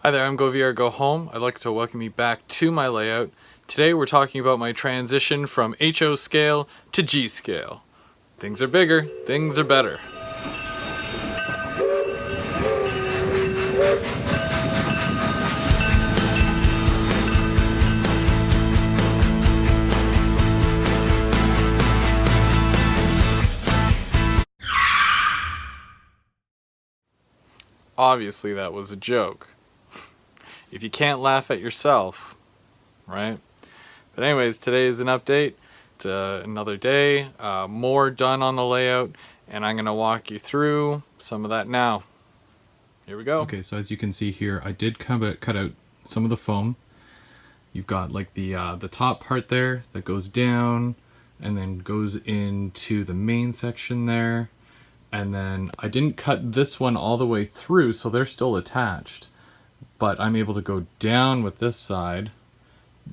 Hi there, I'm Go VR Go Home. I'd like to welcome you back to my layout. Today we're talking about my transition from HO scale to G scale. Things are bigger, things are better. Obviously that was a joke. If you can't laugh at yourself, right? But anyways, today is an update. It's another day, more done on the layout, and I'm going to walk you through some of that now. Here we go. Okay, so as you can see here, I did cut out some of the foam. You've got like the top part there that goes down and then goes into the main section there. And then I didn't cut this one all the way through, so they're still attached. But I'm able to go down with this side,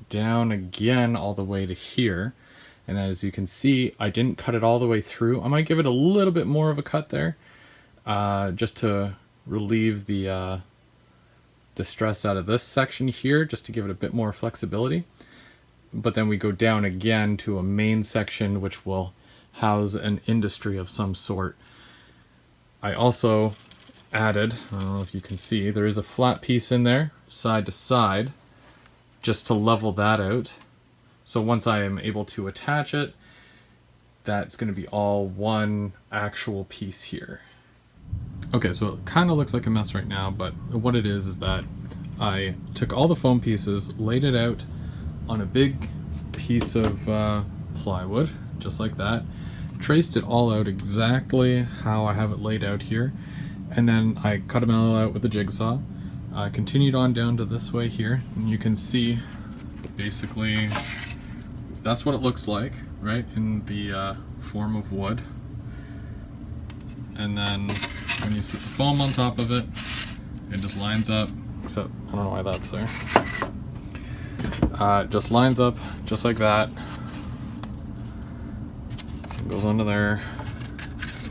down again all the way to here. And as you can see, I didn't cut it all the way through. I might give it a little bit more of a cut there, just to relieve the stress out of this section here, just to give it a bit more flexibility. But then we go down again to a main section which will house an industry of some sort. I also added, I don't know if you can see, there is a flat piece in there, side to side, just to level that out. So once I am able to attach it, that's going to be all one actual piece here. Okay, so it kind of looks like a mess right now, but what it is that I took all the foam pieces, laid it out on a big piece of plywood, just like that, traced it all out exactly how I have it laid out here, and then I cut them all out with a jigsaw. I continued on down to this way here, and you can see basically that's what it looks like, right, in the form of wood. And then when you see the foam on top of it, it just lines up, except I don't know why that's there. It just lines up just like that. It goes onto there,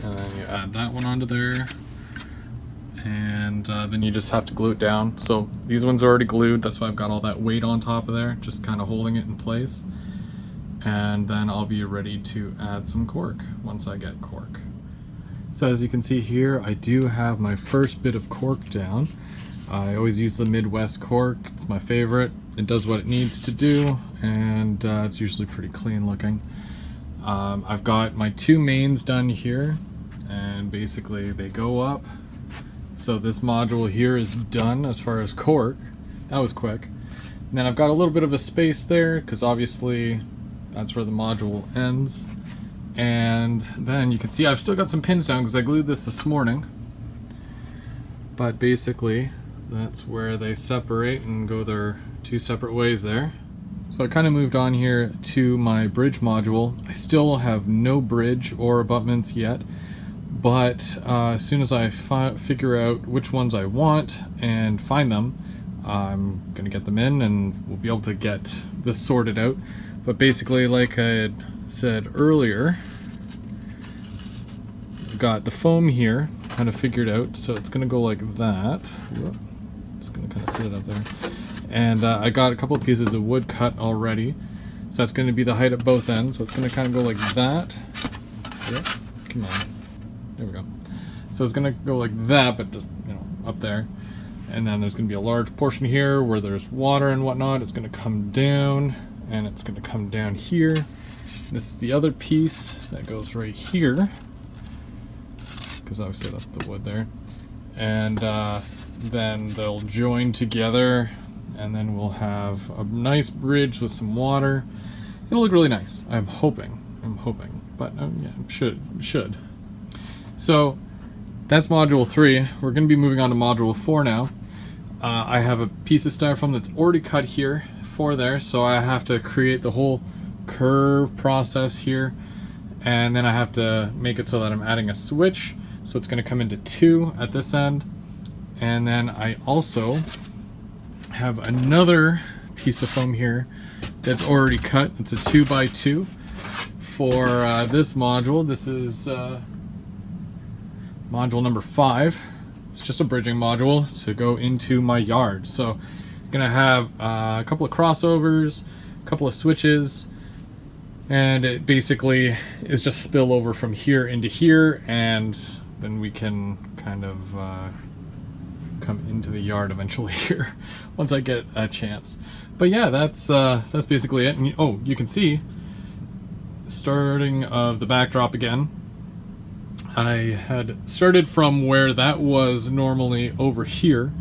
and then you add that one onto there, and then you just have to glue it down. So these ones are already glued, that's why I've got all that weight on top of there, just kind of holding it in place. And then I'll be ready to add some cork once I get cork. So as you can see here, I do have my first bit of cork down. I always use the Midwest cork, it's my favorite. It does what it needs to do, and it's usually pretty clean looking. I've got my two mains done here, and basically they go up. So this module here is done as far as cork. That was quick. And then I've got a little bit of a space there, because obviously that's where the module ends. And then you can see I've still got some pins down because I glued this morning. But basically, that's where they separate and go their two separate ways there. So I kind of moved on here to my bridge module. I still have no bridge or abutments yet, but as soon as I figure out which ones I want and find them, I'm going to get them in and we'll be able to get this sorted out. But basically, like I had said earlier, I've got the foam here kind of figured out, so it's going to go like that. Just going to kind of sit it up there. And I got a couple of pieces of wood cut already, so that's going to be the height at both ends. So it's going to kind of go like that. Yep. Come on. There we go. So it's going to go like that, but just, you know, up there. And then there's going to be a large portion here where there's water and whatnot. It's going to come down, and it's going to come down here. This is the other piece that goes right here, because obviously that's the wood there. And then they'll join together, and then we'll have a nice bridge with some water. It'll look really nice. I'm hoping, but yeah, should. So that's module 3. We're going to be moving on to module 4 now. I have a piece of styrofoam that's already cut here for there, so I have to create the whole curve process here, and then I have to make it so that I'm adding a switch, so it's going to come into 2 at this end. And then I also have another piece of foam here that's already cut. It's a 2x2 for this module. This is module number 5. it's just a bridging module to go into my yard. So I'm gonna have a couple of crossovers, a couple of switches, and it basically is just spillover from here into here, and then we can kind of come into the yard eventually here once I get a chance. But yeah, that's basically it. And oh, you can see starting of the backdrop again. I had started from where that was normally over here,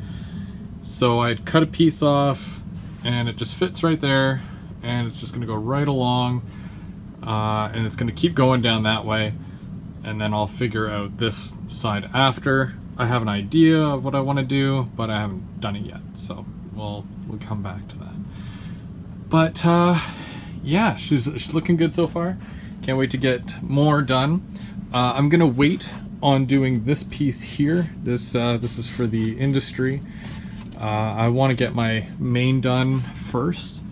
so I'd cut a piece off and it just fits right there, and it's just gonna go right along, and it's gonna keep going down that way, and then I'll figure out this side after. I have an idea of what I want to do, but I haven't done it yet, so we'll come back to that. But yeah, she's looking good so far. Can't wait to get more done. I'm gonna wait on doing this piece here. This is for the industry. I want to get my main done first,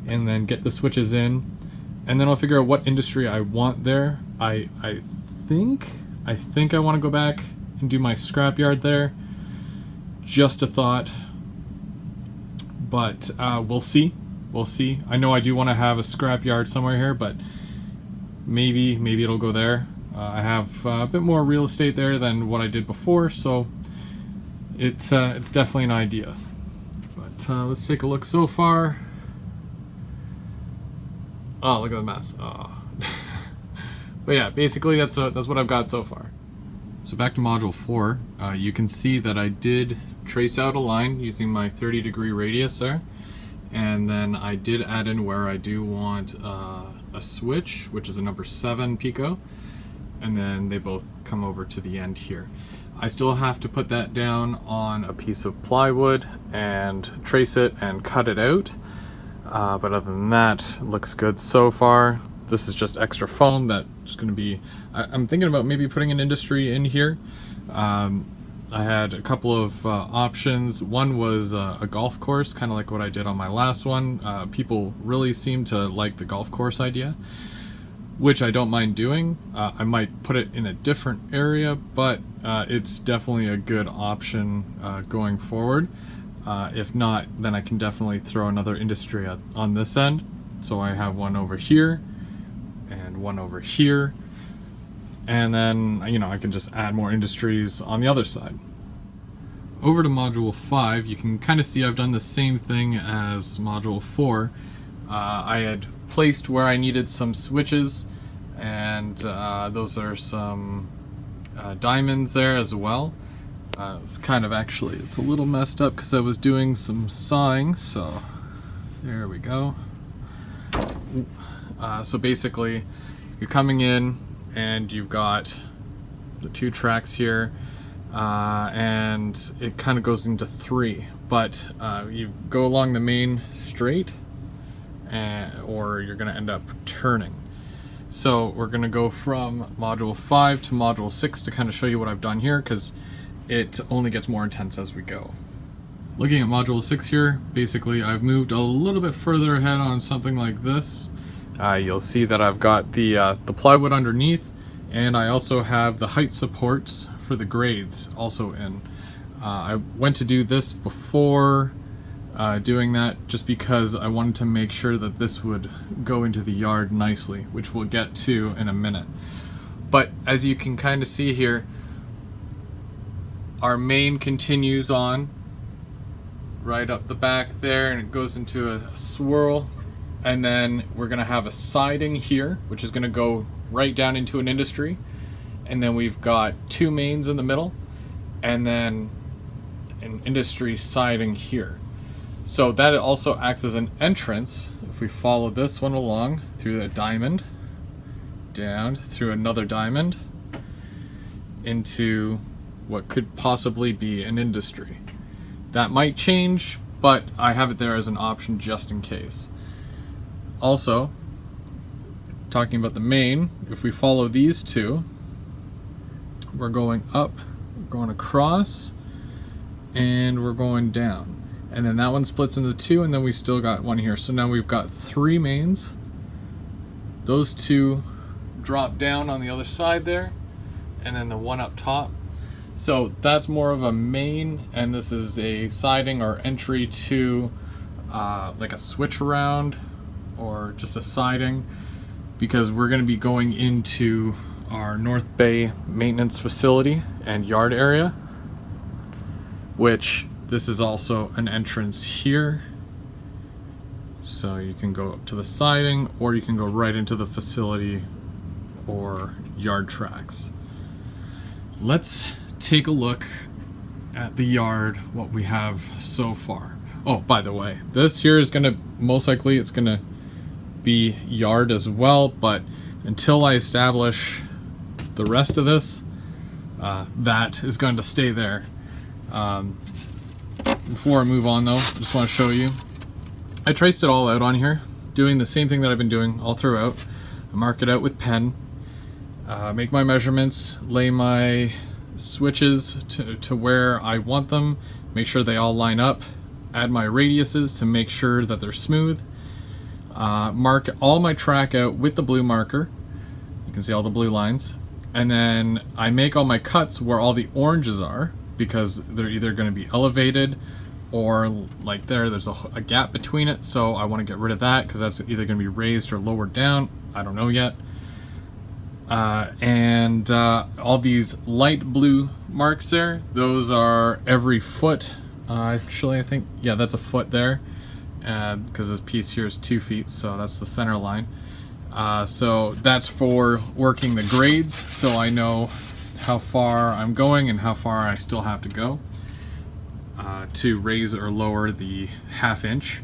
and then get the switches in, and then I'll figure out what industry I want there. I think I want to go back and do my scrapyard there. Just a thought, but we'll see. We'll see. I know I do want to have a scrapyard somewhere here, but maybe it'll go there. I have a bit more real estate there than what I did before, so it's definitely an idea. But let's take a look so far. Oh, look at the mess. Oh. But yeah, basically that's what I've got so far. So back to module 4, you can see that I did trace out a line using my 30-degree radius there, and then I did add in where I do want a switch, which is a number 7 pico, and then they both come over to the end here. I still have to put that down on a piece of plywood and trace it and cut it out, but other than that, it looks good so far. This is just extra foam that's going to be, I'm thinking about maybe putting an industry in here. I had a couple of options. One was a golf course, kind of like what I did on my last one. People really seem to like the golf course idea, which I don't mind doing. I might put it in a different area, but it's definitely a good option going forward. If not, then I can definitely throw another industry on this end. So I have one over here and one over here, and then I can just add more industries on the other side. Over to module 5, you can kind of see I've done the same thing as module 4. I had placed where I needed some switches, and those are some diamonds there as well. It's kind of actually, it's a little messed up because I was doing some sawing, so there we go. So basically, you're coming in and you've got the 2 tracks here, and it kind of goes into 3, but you go along the main straight, or you're going to end up turning. So we're going to go from module 5 to module 6 to kind of show you what I've done here, because it only gets more intense as we go. Looking at module 6 here, basically I've moved a little bit further ahead on something like this. You'll see that I've got the plywood underneath, and I also have the height supports for the grades also in. I went to do this before doing that just because I wanted to make sure that this would go into the yard nicely, which we'll get to in a minute. But as you can kind of see here, our main continues on right up the back there, and it goes into a swirl, and then we're going to have a siding here, which is going to go right down into an industry, and then we've got 2 mains in the middle, and then an industry siding here. So that also acts as an entrance. If we follow this one along through a diamond, down through another diamond, into what could possibly be an industry. That might change, but I have it there as an option just in case. Also, talking about the main, if we follow these 2, we're going up, we're going across, and we're going down. And then that one splits into 2, and then we still got one here. So now we've got 3 mains. Those 2 drop down on the other side there, and then the one up top. So that's more of a main, and this is a siding or entry to like a switch around or just a siding, because we're going to be going into our North Bay maintenance facility and yard area, which this is also an entrance here. So you can go up to the siding, or you can go right into the facility or yard tracks. Let's take a look at the yard, what we have so far. Oh, by the way, this here is gonna, most likely it's gonna be yard as well, but until I establish the rest of this, that is going to stay there. Before I move on though, I just want to show you, I traced it all out on here, doing the same thing that I've been doing all throughout. I mark it out with pen, make my measurements, lay my switches to where I want them, make sure they all line up, add my radiuses to make sure that they're smooth, mark all my track out with the blue marker. You can see all the blue lines. And then I make all my cuts where all the oranges are, because they're either going to be elevated or like there's a gap between it. So I want to get rid of that because that's either going to be raised or lowered down. I don't know yet. And all these light blue marks there, those are every foot. Actually, I think, yeah, that's a foot there, because this piece here is 2 feet, so that's the center line. So that's for working the grades, so I know how far I'm going and how far I still have to go to raise or lower the 1/2 inch.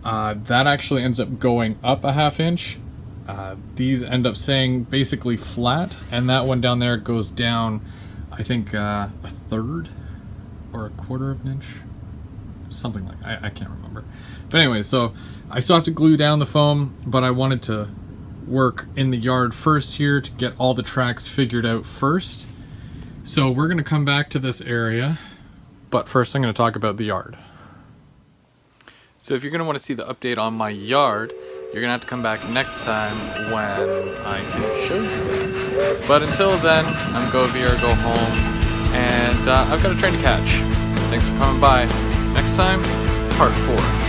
That actually ends up going up a 1/2 inch. These end up saying basically flat, and that one down there goes down, I think, a 1/3 or a 1/4 of an inch, something like, I can't remember. But anyway, so I still have to glue down the foam, but I wanted to work in the yard first here to get all the tracks figured out first. So we're going to come back to this area, but first I'm going to talk about the yard. So if you're going to want to see the update on my yard, you're going to have to come back next time when I can show you. But until then, I'm Go Veer, go home, and I've got a train to catch. Thanks for coming by. Next time, part 4.